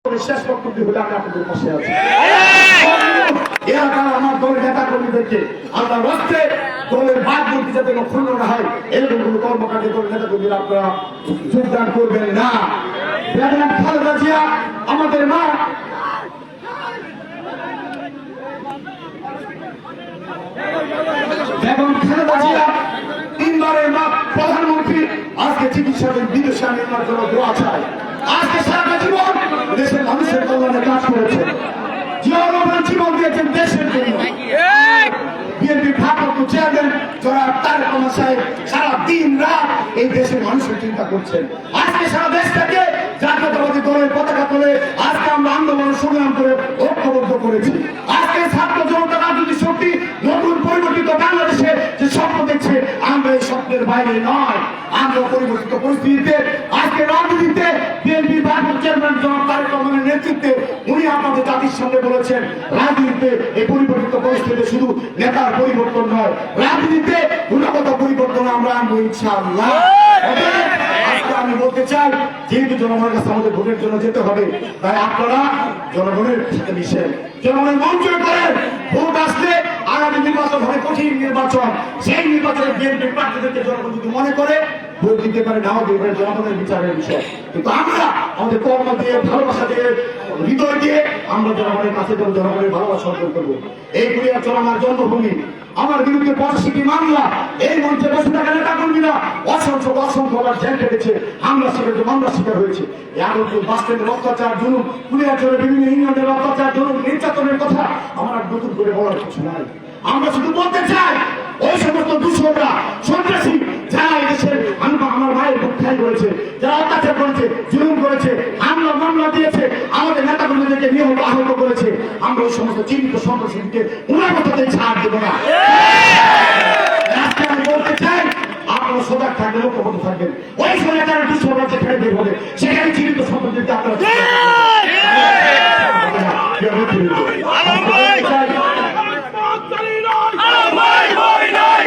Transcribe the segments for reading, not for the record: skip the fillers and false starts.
শেষ বক্তব্য হলে আমি আপনাদের পাশে আছি। এলাকার আমার দলের নেতা কর্মীদেরকে আল্লাহ রাস্তে দলের বাদ বলতে যাতে ক্ষুণ্ণ না হয় এরকম কোন কর্মকাণ্ডে দলের নেতা কর্মীরা আপনারা যোগদান করবেন না। বেগম খালেদা জিয়া আমাদের মা, বেগম খালেদা জিয়া তিনবারের মা প্রধানমন্ত্রী, আজকে চিকিৎসাধীন বিদেশে নেওয়ার জন্য দোয়া চাই। আজকে সারা জীবন দেশের মানুষের কল্যাণে কাজ করেছেন, জীবন দিয়েছেন দেশের জন্য। বিএনপি ভারপ্রাপ্ত চেয়ারম্যান জনাব তারেক রহমান সাহেব সারা দিন রাত এই দেশের মানুষের চিন্তা করছেন। আজকে সারা দেশটাকে জাতীয়তাবাদী দলের পতাকা তুলে আজকে আমরা আন্দোলন সংগ্রাম করে ঐক্যবদ্ধ করেছি। আজকে ছাত্র জনতা রাজনৈতিক শক্তি নতুন পরিবর্তিত বাংলাদেশে যে স্বপ্ন দেখছে, আমরা এই স্বপ্নের বাইরে নয়। আমরা পরিবর্তিত পরিস্থিতিতে আজকে রাজনীতিতে বিএনপি ভারপ্রাপ্ত চেয়ারম্যান জনাব তারেক রহমানের নেতৃত্বে উনি আপনাদের জাতির সামনে বলেছেন, রাজনীতিতে এই পরিবর্তিত পরিস্থিতিতে শুধু নেতার পরিবর্তন নয়, রাজনীতিতে গুণগত পরিবর্তন আমরা আনবো ইনশাআল্লাহ। আজকে আমি বলতে চাই, যেহেতু জনগণের কাছে আমাদের ভোটের জন্য যেতে হবে, তাই আপনারা জনগণের সাথে মিশেন, জনগণের মঞ্চ করেন। ভোট আসলে আগামী নির্বাচন হবে কঠিন নির্বাচন, সেই নির্বাচনে বিএনপি প্রার্থীদেরকে জনগণ যদি মনে করে ভোট দিতে পারে, নাও দিতে পারে, জনগণের বিচারের বিষয়। কিন্তু আমরা আমাদের কর্ম দিয়ে, ভালোবাসা দিয়ে, হৃদয় দিয়ে আমরা জনগণের কাছে জনগণের ভালোবাসা অর্জন করবো। এইগুলি আসলে আমার জন্মভূমি। আমার বিরুদ্ধে 85টি মামলা, এই মঞ্চে বসে থাকা নেতা কর্মীরা অসংখ্যবার জেল কেটেছে, হামলা শিকার, মামলা শিকার হয়েছে। আগরপুর বাস স্ট্যান্ডের অত্যাচার, জুলুম, কুলিয়াচরের বিভিন্ন ইউনিয়নের অত্যাচার, জুলুম, নির্যাতনের কথা আমার নতুন করে বলার কিছু নাই। আমরা শুধু বলতে চাই, ওই সমস্ত দূষণরা, সন্ত্রাসী যারা এদেশের আমার ভাইয়ের বুকখাই করেছে, যারা অত্যাচার করেছে, জুলুম করেছে, হামলা মামলা দিয়েছে, আমাদের নেতা কর্মীদেরকে নিহত আহত করেছে, আমরা ওই সমস্ত চিহ্নিত সন্ত্রাসীকে ওনার কথাতেই ছাড় দেবো না। আজকে আমি বলতে চাই, আপনারা সজাগ থাকবেন, ঐক্যবদ্ধ থাকবেন। ওই সময় যারা দুঃসময় যেখানে বের হবে সেখানে চিহ্নিত সন্ত্রাসীদেরকে আপনারা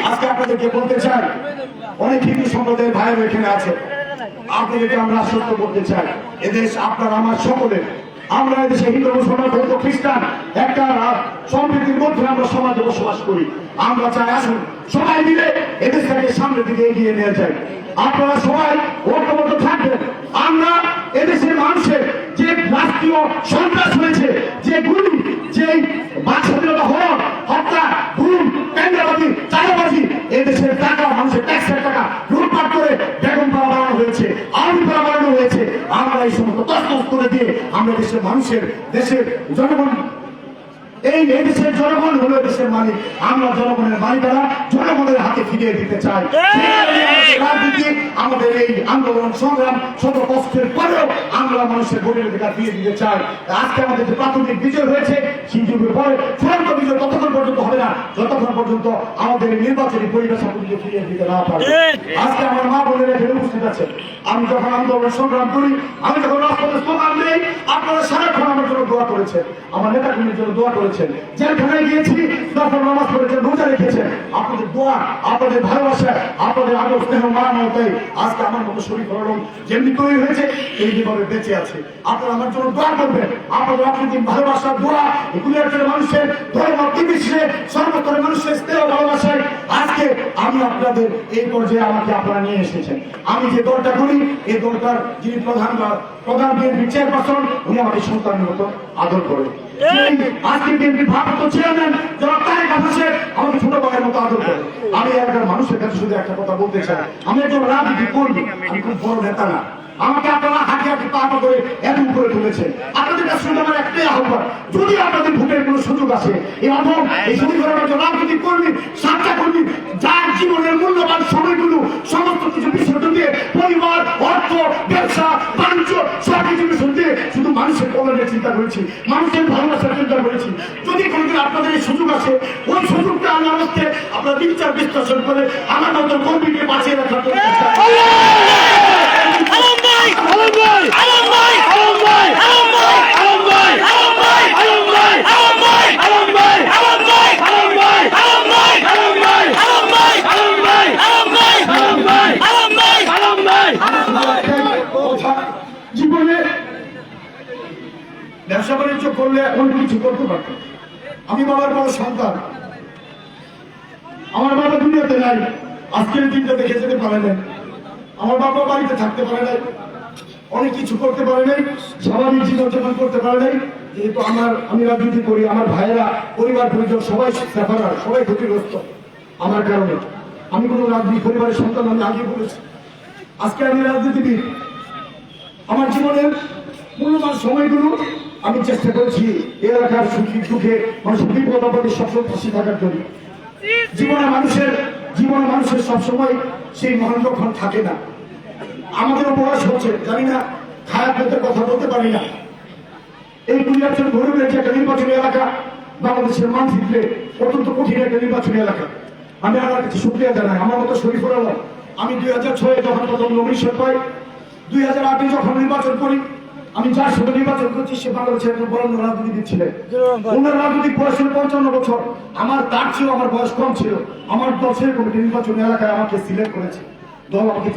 আজকে আপনাদেরকে বলতে চাই, অনেক হিন্দু সম্প্রদায়ের ভাইয়ের এখানে আছে, আপনাদেরকে আমরা সত্য বলতে চাই, এদেশ আপনার আমার সকলের। আমরা এদেশে হিন্দু, মুসলমান, বৌদ্ধ, খ্রিস্টান একটা সম্প্রীতির মধ্যে আমরা সমাজে বসবাস করি। আমরা চাই আসুন সবাই মিলে এদেশটাকে সামনের দিকে এগিয়ে নিয়ে যায়। আপনারা সবাই ঐক্যবদ্ধ থাকবেন। আমরা এদেশের মানুষের যে রাষ্ট্রীয় সন্ত্রাস হয়েছে, যে গুলি, যে বাকস্বাধীনতা হরণ, হত্যা, গুম, টেন্ডারবাজি, চাঁদাবাজি, এদেশের টাকা, মানুষের ট্যাক্সের টাকা লুটপাট করে বেগম পাড়া বানানো হয়েছে, আর্মি পাড়া বানানো হয়েছে। আমরা এই সমস্ত তছনছ করে দিয়ে আমরা দেশের মানুষের, দেশের জনগণ, এই দেশের জনগণ হলো দেশের মালিক। আমরা জনগণের মালিকানা জনগণের হাতে ফিরিয়ে দিতে চাই। রাজনীতি আমাদের এই আন্দোলন সংগ্রাম শত কষ্টের পরেও আমরা মানুষের ভোটের অধিকার দিয়ে দিতে চাই। আজকে আমাদের যে প্রাথমিক বিজয় হয়েছে, সেই যুগের পরে চূড়ান্ত বিজয় ততক্ষণ পর্যন্ত হবে না যতক্ষণ পর্যন্ত আমাদের নির্বাচনী পরিবেশ আপনাদেরকে ফিরিয়ে দিতে না পারে। আজকে আমার মা বোনেরা এখানে উপস্থিত আছে। আমি যখন আন্দোলন সংগ্রাম করি, আমি যখন রাজপথে স্লোগান দিই, আপনারা সারাক্ষণ আমার জন্য দোয়া করেছেন, আমার নেতা কর্মীর জন্য দোয়া করেছেন, জেলখানায় গিয়েছি, তখন নামাজ পড়েছেন, রোজা রেখেছেন। আপনাদের দোয়া, আপনাদের ভালোবাসা, আপনাদের আদর স্নেহ মানবতায় আজকে আমার মতো শরীর হরণ যেমনি তৈরি হয়েছে, এই জীবনে বেঁচে আছে। আপনারা আমার জন্য দোয়া করবেন। আপনাদের অকৃত্রিম ভালোবাসার দোয়া, এগুলি একজন মানুষের ধর্ম নির্বিশেষে সর্বস্তরের মানুষের স্নেহ ভালোবাসায় আজকে আমি আপনাদের এই পর্যায়ে আমাকে আপনারা নিয়ে এসেছেন। আমি যে দলটা করি, এই দলটার যিনি প্রধান বিএনপি চেয়ারপারসন, উনি আমাকে সন্তানের মতো আদর করেন। আজকে বিএনপি ভারপ্রাপ্ত চেয়ারম্যান জনাব তারেক রহমান সাহেব আমাকে ছোট ভাইয়ের মতো আদর করেন। আমি একজন মানুষের কাছে শুধু একটা কথা বলতে চাই, আমি একজন রাজনীতি কর্মী, আমি খুব বড় নেতা না। আমাকে আপনারা হাতে হাতে পা করে এত করে তুলেছেন। আপনাদের কাছে শুধু আমার একটাই আহ্বান, যদি আপনাদের ভোটের কোনো সুযোগ আছে, এই সমীকরণ রাজনৈতিক কর্মী, সাতটা কর্মী, যার জীবনের মূল্যবান সময়গুলো সমস্ত কিছু বিসর্জন দিয়ে, পরিবার, অর্থ, ব্যবসা, বাণিজ্য সবকিছু বিসর্জন দিয়ে শুধু মানুষের কল্যাণের চিন্তা করেছি, মানুষের ভালোবাসার চিন্তা করেছি। যদি কোনোদিন আপনাদের এই সুযোগ আছে, ওই সুযোগটা আমার মধ্যে আপনারা বিচার বিশ্লেষণ করে আমার মতো কর্মীকে বাঁচিয়ে রাখার জন্য জীবনে ব্যবসা বাণিজ্য করলে অন্য কিছু করতে পারত। আমি বাবার বড় সন্তান, আমার বাবা দুনিয়াতে নাই, আজকের দিনটা দেখে যেতে পারে নাই। আমার বাবা বাড়িতে থাকতে পারে নাই, অনেক কিছু করতে পারে নাই, স্বাভাবিক জীবনযাপন করতে পারে নাই। যেহেতু আমি রাজনীতি করি, আমার ভাইয়েরা, পরিবার পরিজন সবাই সেফারার, সবাই ক্ষতিগ্রস্ত আমার কারণে। আমি কোনো রাজনীতি পরিবারের সন্তান, আমি আগে বলেছি। আজকে আমি রাজনীতিবিদ, আমার জীবনের মূল্যবান সময়গুলো আমি চেষ্টা করছি এলাকার সুখী দুঃখে মানুষের বিপদ আপদে সবসময় পাশে থাকার জন্য। জীবনে মানুষের সবসময় সেই মহানক্ষণ থাকে না। আমাদেরও বয়স হচ্ছে, জানি না, খারাপ বলতে কথা বলতে পারি না। এই কুড়িয়ার ভরে রয়েছে একটা নির্বাচনী এলাকা, বাংলাদেশের মানচিত্রে অত্যন্ত কঠিন একটা নির্বাচনী এলাকা। আমি আমার কাছে শুক্রিয়া জানাই। আমার মতো শরীফুল আলম, আমি 2006 যখন প্রথম নমিনেশন পাই, 2008 যখন নির্বাচন করি, আমি যার সাথে নির্বাচন করছি সে বাংলাদেশের একজন বড় রাজনীতিবিদ ছিলেন। ওনার রাজনৈতিক বয়স ছিল 55 বছর। তার চেয়েও আমার বয়স কম ছিল। আমার দশের কমিটি নির্বাচনী এলাকায় আমাকে সিলেক্ট করেছে, দল আমাকে